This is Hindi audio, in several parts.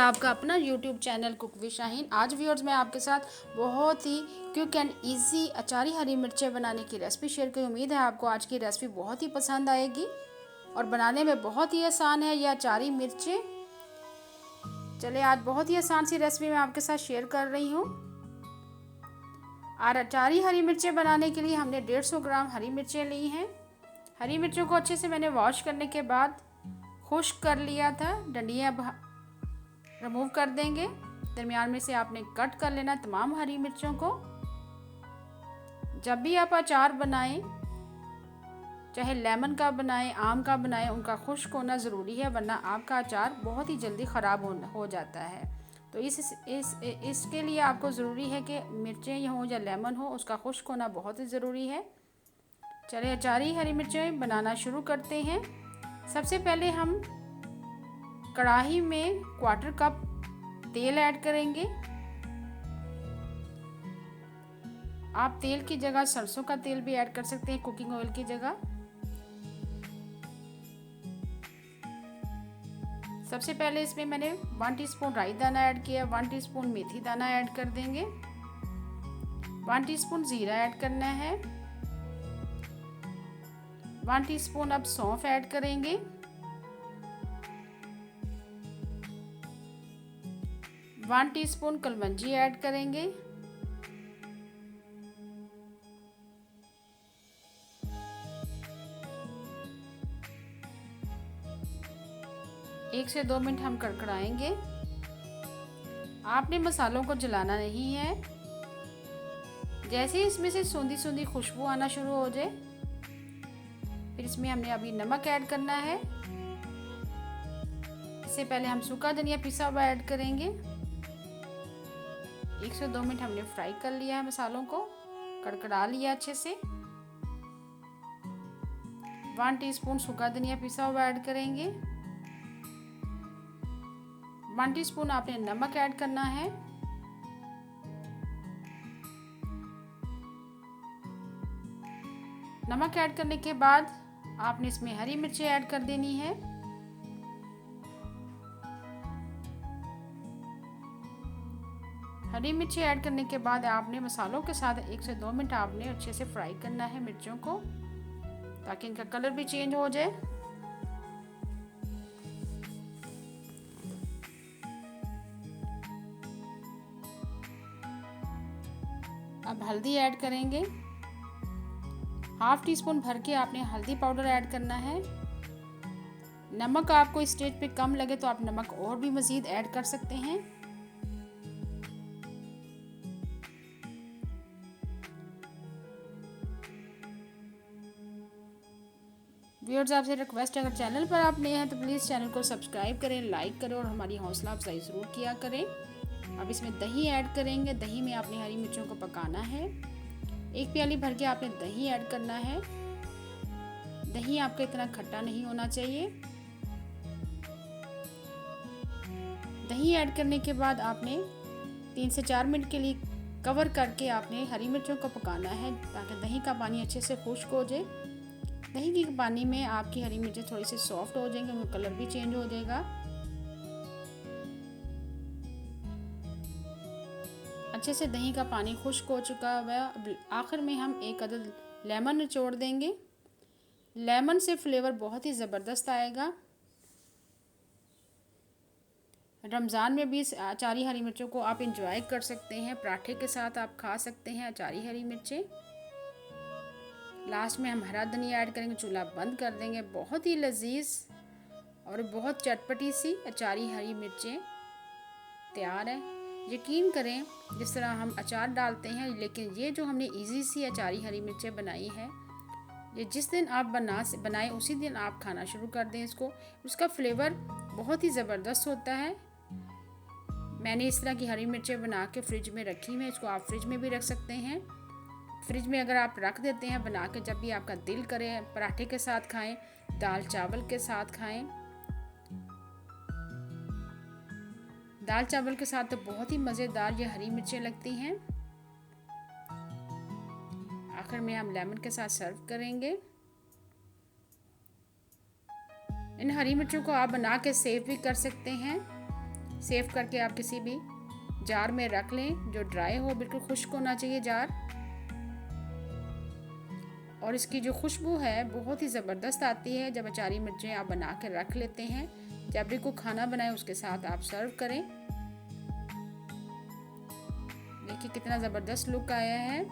आपका अपना YouTube channel cook with Shaheen. आज व्यूअर्स मैं आपके साथ बहुत ही क्विक एंड इजी अचारी हरी मिर्चें बनाने की रेसिपी शेयर की। उम्मीद है आपको आज की रेसिपी बहुत ही पसंद आएगी और बनाने में बहुत ही आसान है यह अचारी मिर्चें। चलिए आज बहुत ही आसान सी रेसिपी मैं आपके साथ शेयर कर रही हूँ। और अचारी हरी मिर्चें बनाने के लिए हमने 150 ग्राम हरी मिर्चें ली हैं। हरी मिर्चों को अच्छे से मैंने वॉश करने के बाद खुश्क कर लिया था। डंडियाँ रिमूव कर देंगे। दरमियान में से आपने कट कर लेना तमाम हरी मिर्चों को। जब भी आप अचार बनाएं, चाहे लेमन का बनाएं, आम का बनाएं, उनका खुश्क होना ज़रूरी है, वरना आपका अचार बहुत ही जल्दी ख़राब हो जाता है। तो इसके लिए आपको ज़रूरी है कि मिर्चें हों या लेमन हो, उसका खुश्क होना बहुत ही ज़रूरी है। चलिए अचारी हरी मिर्चें बनाना शुरू करते हैं। सबसे पहले हम कढ़ाई में 1/4 कप तेल ऐड करेंगे। आप तेल की जगह सरसों का तेल भी ऐड कर सकते हैं, कुकिंग ऑयल की जगह। सबसे पहले इसमें मैंने 1 टीस्पून राई दाना ऐड किया, 1 टीस्पून मेथी दाना ऐड कर देंगे, 1 टीस्पून जीरा ऐड करना है, 1 टीस्पून अब सौंफ ऐड करेंगे, 1 टीस्पून कलवंजी ऐड करेंगे, 1 से 2 मिनट हम कड़कड़ाएंगे। आपने मसालों को जलाना नहीं है। जैसे ही इसमें से सूंधी सूंधी खुशबू आना शुरू हो जाए, फिर इसमें हमने अभी नमक ऐड करना है। इससे पहले हम सूखा धनिया पिसा हुआ ऐड करेंगे। 1 से 2 मिनट हमने फ्राई कर लिया है, मसालों को कड़कड़ा लिया अच्छे से। 1 टीस्पून सूखा धनिया पिसा हुआ ऐड करेंगे। 1 टीस्पून आपने नमक ऐड करना है। नमक ऐड करने के बाद आपने इसमें हरी मिर्चें ऐड कर देनी है। हरी मिर्ची ऐड करने के बाद आपने मसालों के साथ 1 से 2 मिनट आपने अच्छे से फ्राई करना है मिर्चों को, ताकि इनका कलर भी चेंज हो जाए। अब हल्दी ऐड करेंगे। 1/2 टीस्पून भर के आपने हल्दी पाउडर ऐड करना है। नमक आपको इस स्टेज पे कम लगे तो आप नमक और भी मज़ीद ऐड कर सकते हैं। व्यूअर्स आपसे रिक्वेस्ट है, अगर चैनल पर आप नए हैं तो प्लीज़ चैनल को सब्सक्राइब करें, लाइक करें और हमारी हौसला अफजाई ज़रूर किया करें। अब इसमें दही ऐड करेंगे। दही में आपने हरी मिर्चों को पकाना है। 1 प्याली भर के आपने दही ऐड करना है। दही आपका इतना खट्टा नहीं होना चाहिए। दही ऐड करने के बाद आपने 3 से 4 मिनट के लिए कवर करके आपने हरी मिर्चों को पकाना है, ताकि दही का पानी अच्छे से खुश्क हो जाए। दही के पानी में आपकी हरी मिर्चें थोड़ी सी सॉफ्ट हो जाएंगी, उनका कलर भी चेंज हो जाएगा। अच्छे से दही का पानी खुश्क हो चुका है। अब आखिर में हम 1 अदद लेमन निचोड़ देंगे। लेमन से फ्लेवर बहुत ही ज़बरदस्त आएगा। रमज़ान में भी अचारी हरी मिर्चों को आप इंजॉय कर सकते हैं, पराठे के साथ आप खा सकते हैं अचारी हरी मिर्चें। लास्ट में हम हरा धनिया ऐड करेंगे, चूल्हा बंद कर देंगे। बहुत ही लजीज और बहुत चटपटी सी अचारी हरी मिर्चें तैयार है। यकीन करें, जिस तरह हम अचार डालते हैं, लेकिन ये जो हमने इजी सी अचारी हरी मिर्चें बनाई है, ये जिस दिन आप बनाएं उसी दिन आप खाना शुरू कर दें इसको। उसका फ्लेवर बहुत ही ज़बरदस्त होता है। मैंने इस तरह की हरी मिर्चें बना के फ्रिज में रखी हैं। इसको आप फ्रिज में भी रख सकते हैं। फ्रिज में अगर आप रख देते हैं बना के, जब भी आपका दिल करे पराठे के साथ खाएं, दाल चावल के साथ खाएं। दाल चावल के साथ तो बहुत ही मज़ेदार ये हरी मिर्चें लगती हैं। आखिर में हम लेमन के साथ सर्व करेंगे। इन हरी मिर्चों को आप बना के सेव भी कर सकते हैं। सेव करके आप किसी भी जार में रख लें जो ड्राई हो, बिल्कुल खुश्क होना चाहिए जार। और इसकी जो खुशबू है बहुत ही ज़बरदस्त आती है जब अचारी मिर्चें आप बना के रख लेते हैं। जब भी कोई खाना बनाए उसके साथ आप सर्व करें। देखिए कितना ज़बरदस्त लुक आया है।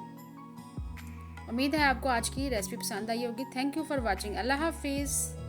उम्मीद है आपको आज की रेसिपी पसंद आई होगी। Thank you for watching. Allah हाफिज़।